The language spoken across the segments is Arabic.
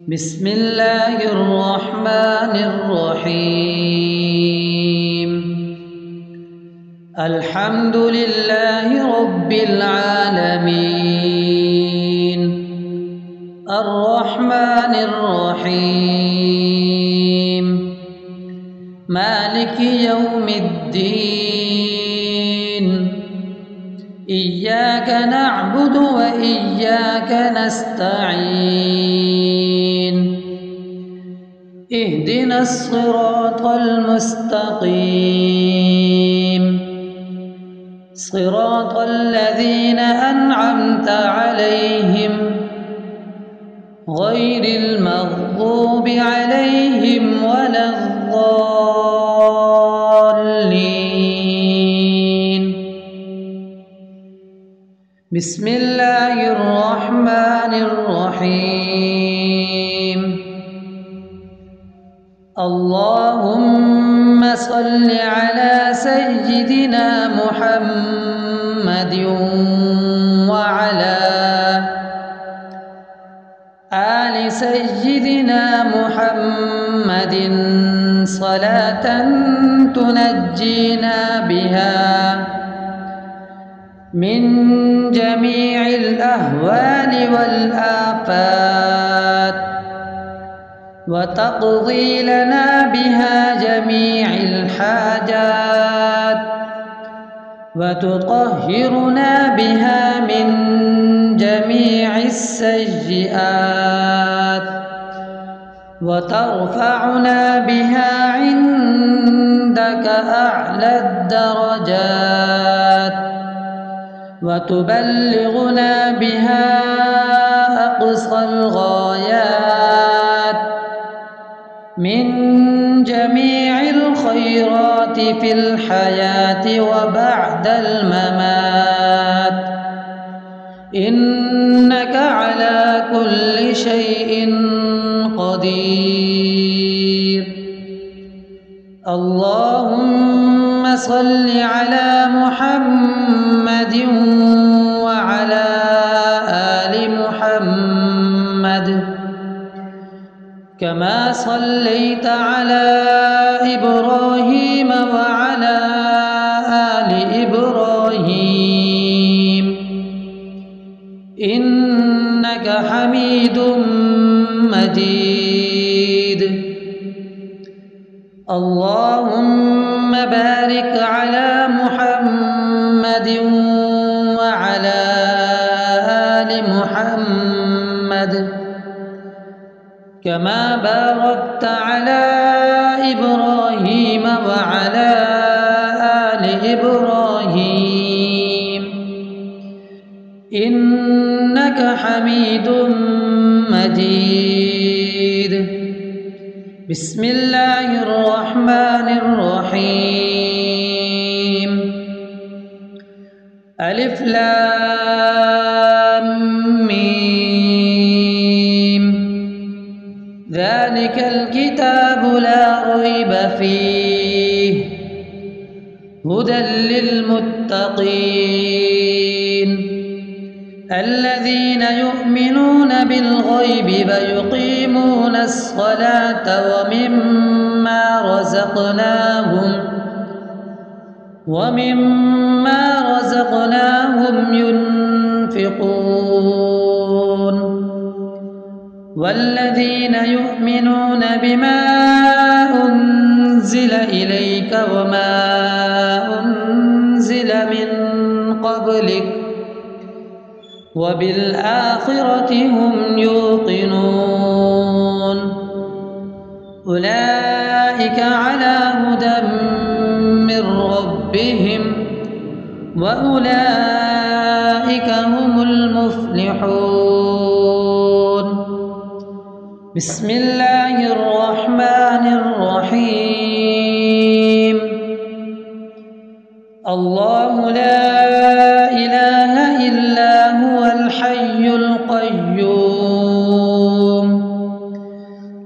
بسم الله الرحمن الرحيم. الحمد لله رب العالمين، الرحمن الرحيم، مالك يوم الدين. إياك نعبد وإياك نستعين. اهدنا الصراط المستقيم، صراط الذين أنعمت عليهم غير المغضوب عليهم ولا الضالين. بسم الله الرحمن الرحيم. اللهم صل على سيدنا محمد وعلى آل سيدنا محمد صلاة تنجينا بها من جميع الأهوال والآفات، وتقضي لنا بها جميع الحاجات، وتطهرنا بها من جميع السيئات، وترفعنا بها عندك أعلى الدرجات، وتبلغنا بها أقصى الغايات من جميع الخيرات في الحياة وبعد الممات، إنك على كل شيء قدير. اللهم صل على محمد وعلى آل محمد كما صليت على إبراهيم وعلى آل إبراهيم إنك حميد مجيد. اللهم بارك على محمد وعلى آل محمد كما باركت على إبراهيم وعلى آل إبراهيم إنك حميد مجيد. بسم الله الرحمن الرحيم. ألف لام ميم. ذلك الكتاب لا ريب فيه هدى للمتقين الذين يؤمنون بالغيب ويقيمون الصلاة ومما رزقناهم ينفقون والذين يؤمنون بما أنزل إليك وما أنزل من قبلك وبالآخرة هم يوقنون أولئك على هدى من ربهم وأولئك هم المفلحون. بسم الله الرحمن الرحيم. الله لا إله إلا هو الحي القيوم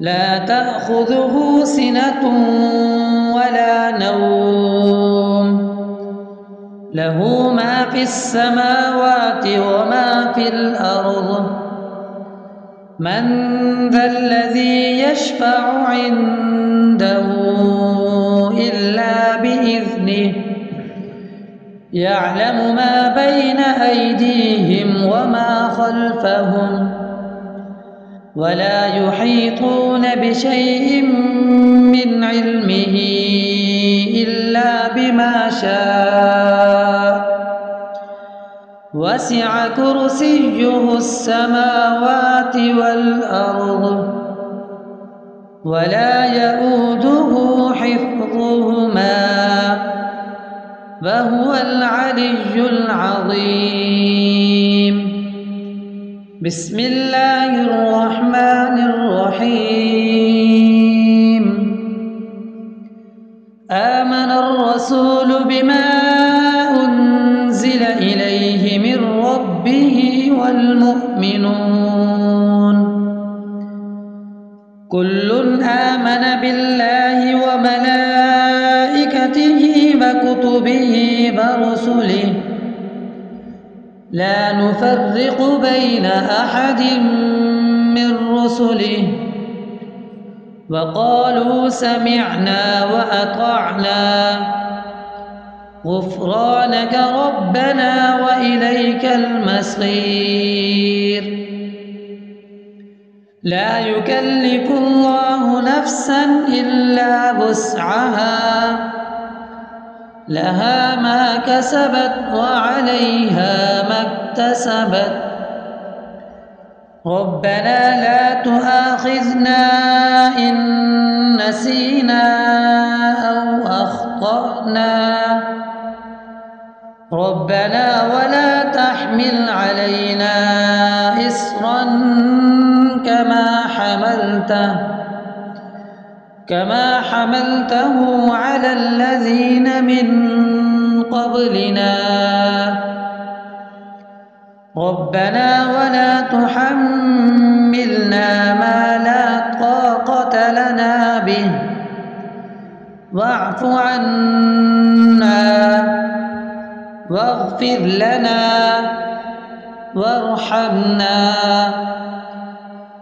لا تأخذه سنة ولا نوم له ما في السماوات وما في الأرض من ذا يشفع عنده إلا بإذنه يعلم ما بين أيديهم وما خلفهم ولا يحيطون بشيء من علمه إلا بما شاء وسع كرسيه السماوات والأرض ولا يؤوده حفظهما وهو العلي العظيم. بسم الله الرحمن الرحيم. آمن الرسول بما أنزل إليه من ربه والمؤمنون كل آمن بالله وملائكته وكتبه ورسله لا نفرق بين أحد من رسله وقالوا سمعنا وأطعنا غفرانك ربنا وإليك المصير. لا يكلف الله نفسا إلا وسعها لها ما كسبت وعليها ما اكتسبت ربنا لا تؤاخذنا إن نسينا أو أخطأنا ربنا ولا تحمل علينا إصرا كما حملته على الذين من قبلنا ربنا ولا تحملنا ما لا طاقة لنا به واعف عنا واغفر لنا وارحمنا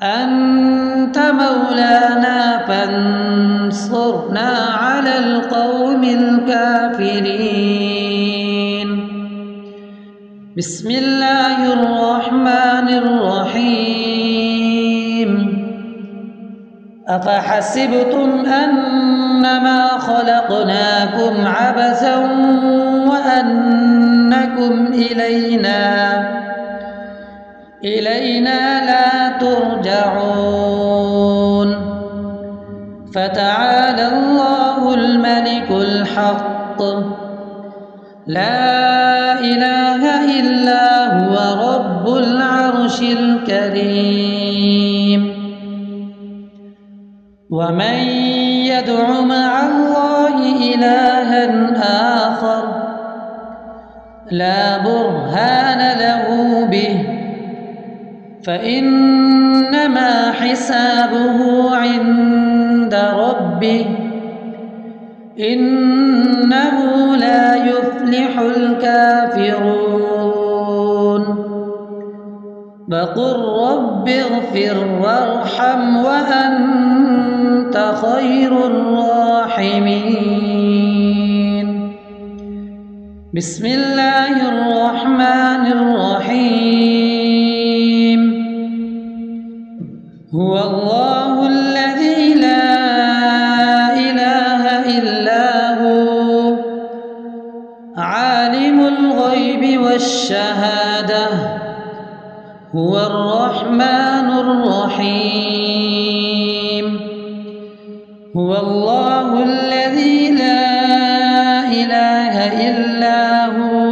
أنت مولانا فانصرنا على القوم الكافرين. بسم الله الرحمن الرحيم. أفحسبتم أنما خلقناكم عبثا وأنكم إلينا لا ترجعون فتعالى الله الملك الحق لا إله إلا هو رب العرش الكريم. ومن يدع مع الله إلها آخر لا برهان له به فإنما حسابه عند ربه إنه لا يفلح الكافرون. وقل رب اغفر وارحم وأنت خير الراحمين. بسم الله الرحمن الرحيم. هو الله الذي لا إله إلا هو عالم الغيب والشهادة هو الرحمن الرحيم. هو الله الذي لا إله إلا هو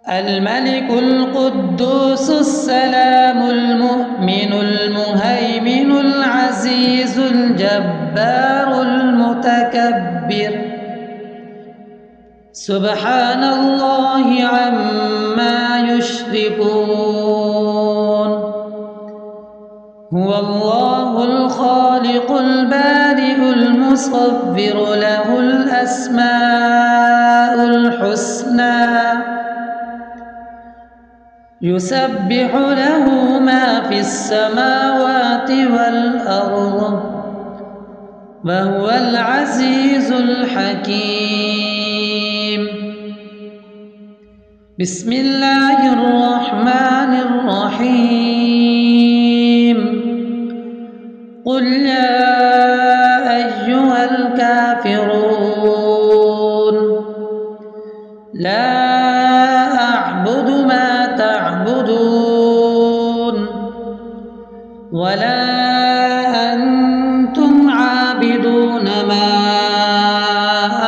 الملك القدوس السلام المؤمن المهيمن العزيز الجبار المتكبر سبحان الله عما يشركون. هو الله الخالق البارئ المصور له الأسماء الحسنى يسبح له ما في السماوات والأرض وهو العزيز الحكيم. بسم الله الرحمن الرحيم. قل يا أيها الكافرون لا أعبد ما تعبدون ولا أنتم عابدون ما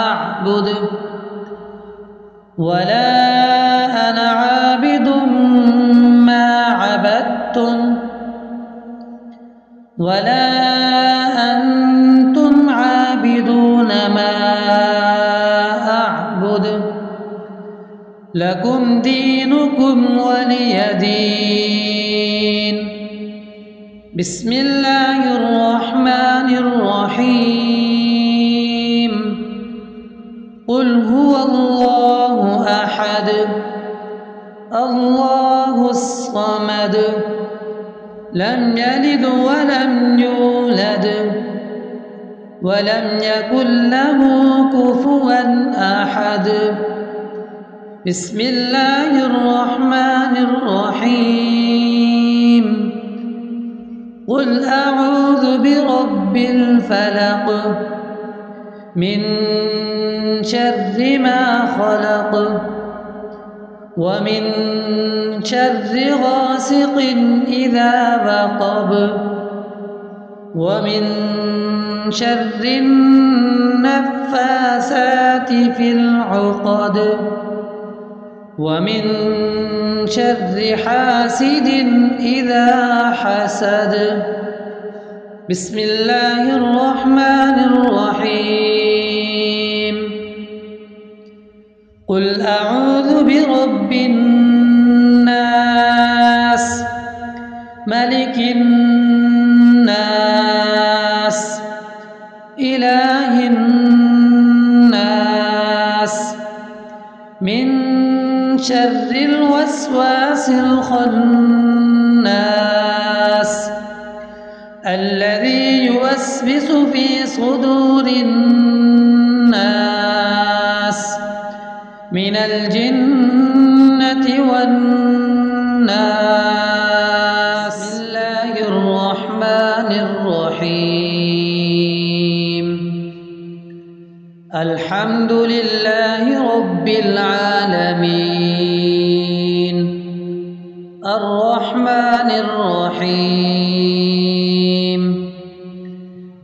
أعبد ولا أنا عابد ما عبدتم ولا أنتم عابدون ما أعبد لكم دينكم ولي دين. بسم الله الرحمن الرحيم. قل هو الله أحد الله الصمد لم يلد ولم يولد ولم يكن له كفوا أحد. بسم الله الرحمن الرحيم. قل أعوذ برب الفلق من شر ما خلق ومن شر غاسق إذا وقب ومن شر النفاثات في العقد ومن شر حاسد إذا حسد. بسم الله الرحمن الرحيم. قل أعوذ برب الناس ملك الناس إله الناس من شر الوسواس الخناس الذي يوسوس في صدور الناس من الجنة والناس. بسم الله الرحمن الرحيم. الحمد لله رب العالمين الرحمن الرحيم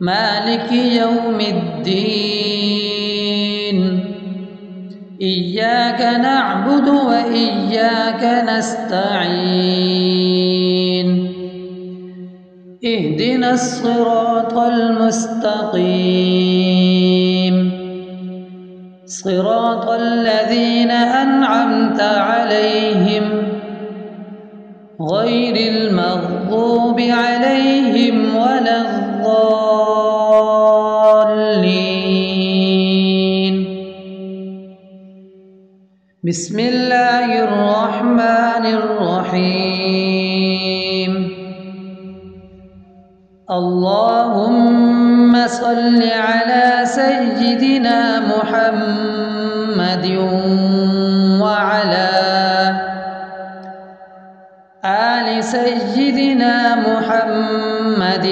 مالك يوم الدين إياك نعبد وإياك نستعين اهدنا الصراط المستقيم صراط الذين أنعمت عليهم غير المغضوب عليهم ولا الضالين. بسم الله الرحمن الرحيم. اللهم صل على سيدنا محمد وعلى آل سيدنا محمد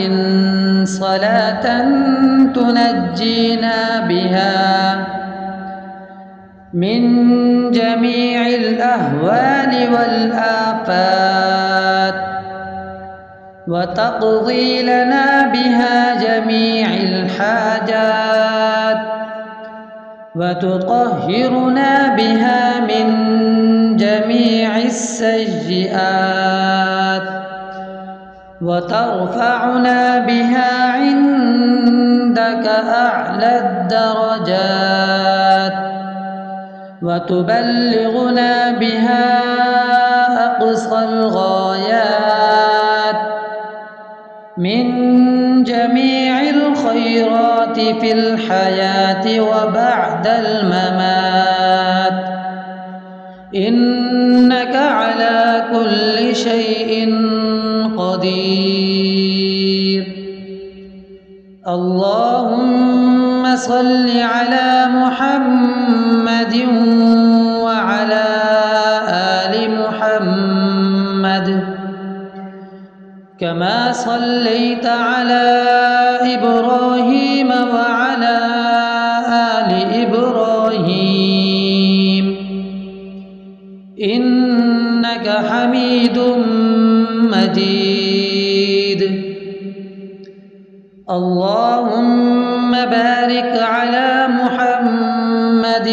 صلاة تنجينا بها من جميع الأهوال والآفات وتقضي لنا بها جميع الحاجات وتطهرنا بها من جميع السيئات وترفعنا بها عندك أعلى الدرجات وتبلغنا بها أقصى الغايات من جميع الخيرات في الحياة وبعد الممات إنك على كل شيء قدير. اللهم صل على محمد وعلى آل محمد كما صليت على إبراهيم وعلى آل إبراهيم إنك حميد مجيد. اللهم بارك على محمد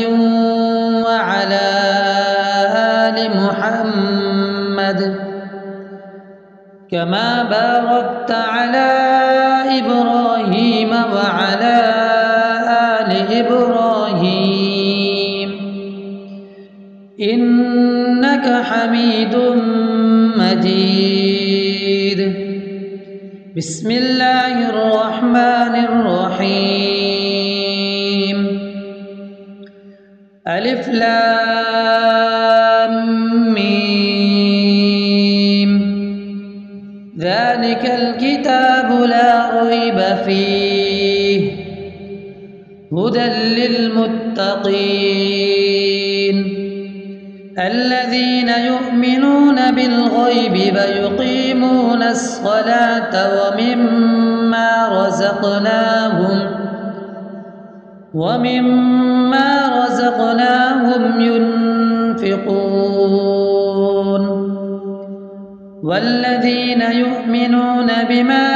وعلى آل محمد كما باركت على إبراهيم وعلى آل إبراهيم إنك حميد مجيد. بسم الله الرحمن الرحيم. ألف لام ميم. ذلك الكتاب لا ريب فيه هدى للمتقين الذين يؤمنون بالغيب ويقيمون الصلاة ومما رزقناهم ينفقون والذين يؤمنون بما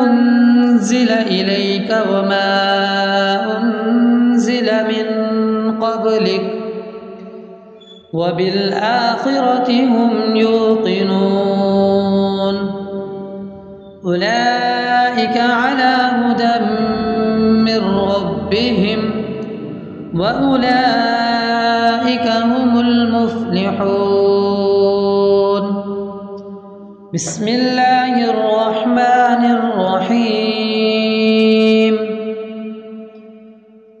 أنزل إليك وما أنزل من قبلك وبالآخرة هم يوقنون أولئك على هدى من ربهم وأولئك هم المفلحون. بسم الله الرحمن الرحيم.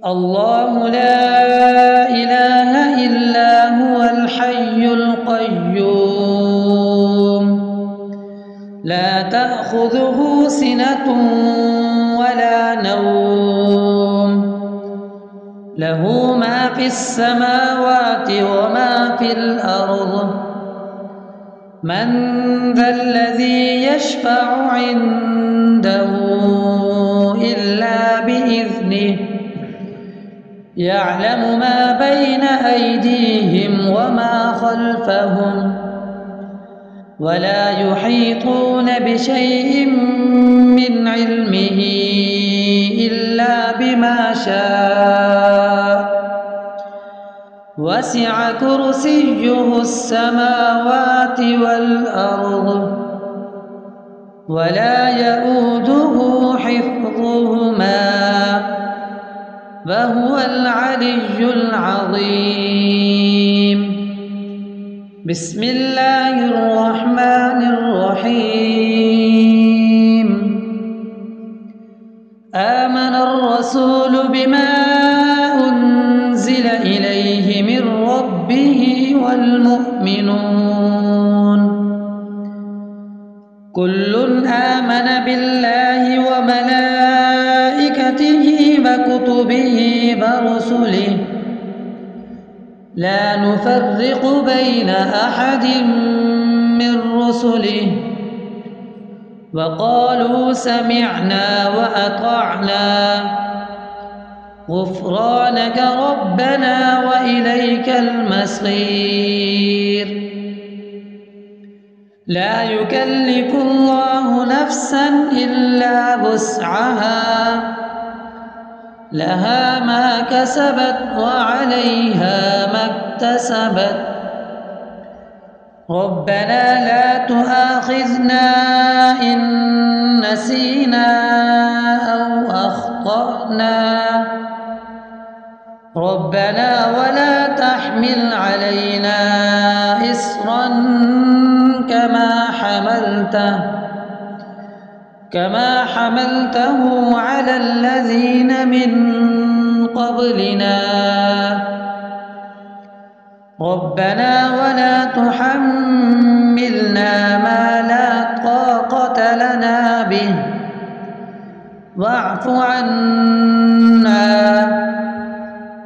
الله لا إله إلا هو الحي القيوم لا تأخذه سنة ولا نوم له ما في السماوات وما في الأرض من ذا الذي يشفع عنده إلا بإذنه يعلم ما بين أيديهم وما خلفهم ولا يحيطون بشيء من علمه إلا بما شاء وسع كرسيه السماوات والأرض ولا يؤوده حفظهما وهو العلي العظيم. بسم الله الرحمن الرحيم. آمن الرسول بما أنزل إليه من ربه والمؤمنون كل آمن بالله وملائكته وكتبه ورسله لا نفرق بين أحد من رسله وقالوا سمعنا وأطعنا غفرانك ربنا وإليك المصير. لا يكلف الله نفسا إلا وسعها لها ما كسبت وعليها ما اكتسبت ربنا لا تؤاخذنا إن نسينا أو أخطأنا ربنا ولا تحمل علينا إصرا كما حملته على الذين من قبلنا ربنا ولا تحملنا ما لا طاقة لنا به واعف عنا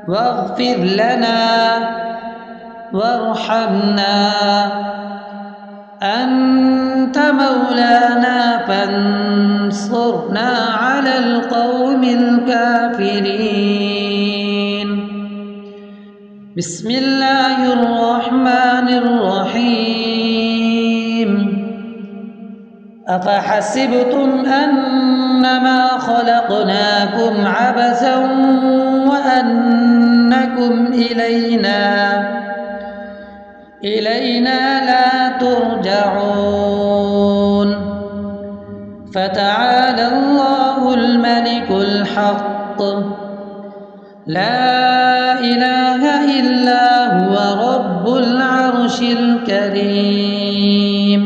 واغفر لنا وارحمنا أنت مولانا فانصرنا على القوم الكافرين. بسم الله الرحمن الرحيم. أفحسبتم أنما خلقناكم عبثا وأنكم إلينا لا ترجعون. فتعالى الله الملك الحق لا إله إلا هو رب العرش الكريم.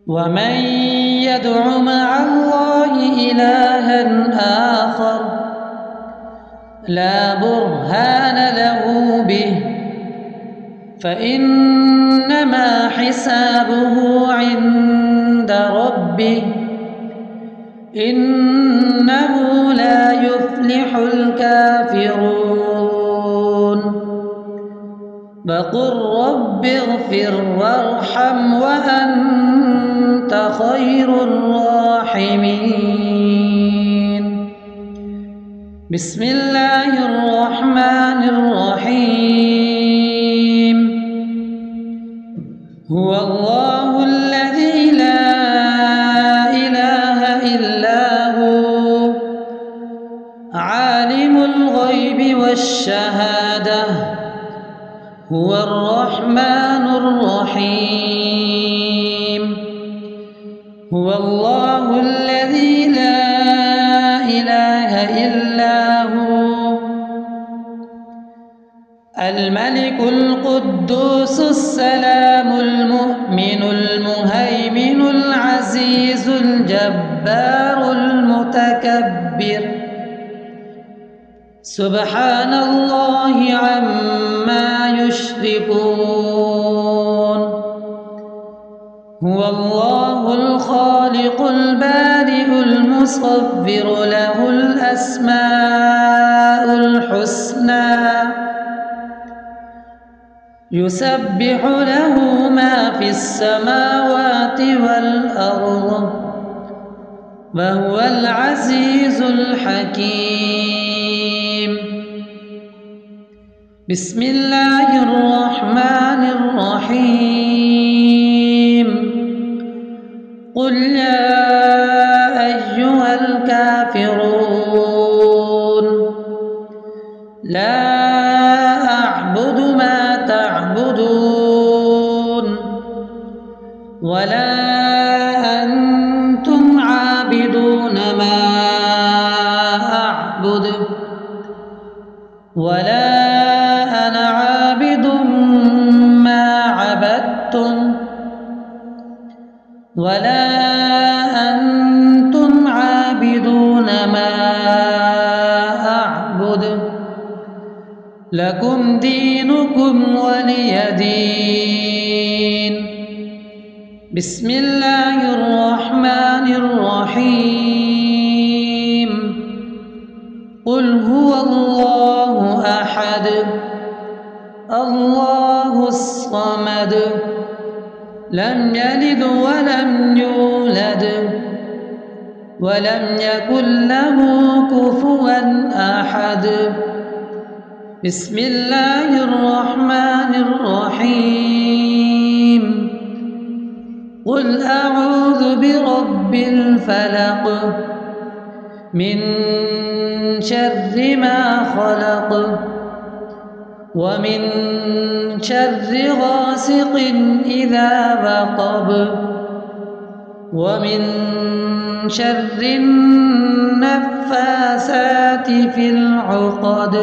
ومن يدع مع الله إلها آخر لا برهان له به فإنما حسابه عند ربه إنه لا يفلح الكافرون. وقل رب اغفر وارحم وأنت خير الراحمين. بسم الله الرحمن الرحيم. هو الله الذي لا إله إلا هو عالم الغيب والشهادة هو الرحمن الرحيم. هو الله الذي لا إله إلا هو الملك القدوس السلام المؤمن المهيمن العزيز الجبار المتكبر سبحان الله عما يشركون. هو الله الخالق البارئ المصور له الأسماء الحسنى يسبح له ما في السماوات والأرض وهو العزيز الحكيم. بسم الله الرحمن الرحيم. قل يا أيها الكافرون لا أعبد ما تعبدون ولا أنتم عابدون ما أعبد ولا أنا عابد ما عبدتم ولا أنتم عابدون ما أعبد لكم دينكم ولي دين. بسم الله الرحمن الرحيم. قل هو الله أحد الله الصمد لم يلد ولم يولد ولم يكن له كفوا أحد. بسم الله الرحمن الرحيم. قل أعوذ برب الفلق من شر ما خلق ومن شر غاسق إذا وقب ومن شر النفاثات في العقد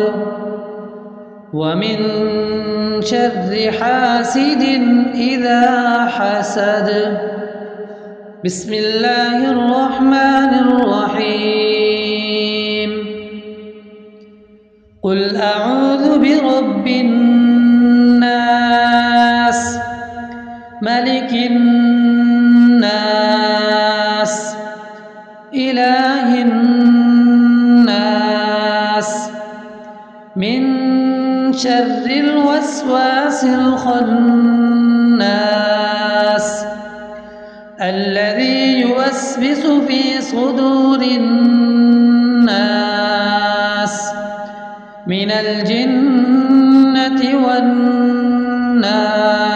ومن شر حاسد إذا حسد. بسم الله الرحمن الرحيم. قل أعوذ برب من شر الوسواس الخناس الذي يوسوس في صدور الناس من الجنة والناس.